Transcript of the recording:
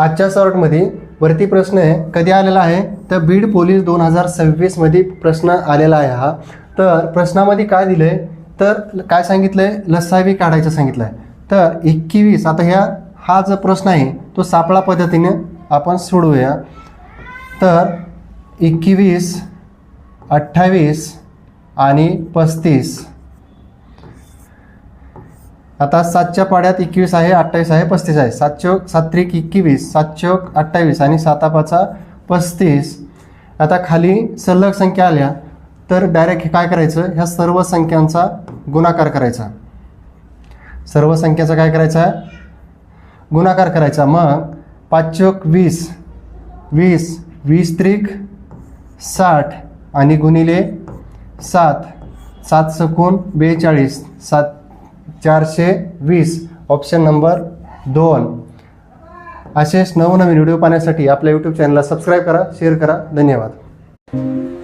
आजच्या सॉर्टमध्ये वरती प्रश्न आहे, कधी आलेला आहे तर बीड पोलीस 2026 मध्ये प्रश्न आलेला आहे हा. तर प्रश्नामध्ये काय दिलं आहे तर काय सांगितलं आहे, लसावी काढायचं सांगितलं आहे. तर 21 आता हा जो प्रश्न आहे तो सापळा पद्धतीने आपण सोडवूया. तर 21, 28 आणि 35. आता 7च्या पाड्यात 21 आहे, 28 आहे, 35 आहे. 7 चौक 7 त्रिक 21, 7 चौक 28 आणि 7 5 35. आता खाली सलग संख्या आल्या तर डायरेक्ट काय करायचं, ह्या सर्व संख्यांचा गुणाकार करायचा. सर्व संख्याचा काय करायचा, गुणाकार करायचा. मग 5 चौक 20, 20, 20 त्रिक 60 आणि गुणिले 7, 7 सकून 42, 7 420. Option number 2. असेच नवनवीन व्हिडिओ पाहण्यासाठी आपल्या यूट्यूब चॅनलला सबस्क्राईब करा, शेअर करा. धन्यवाद.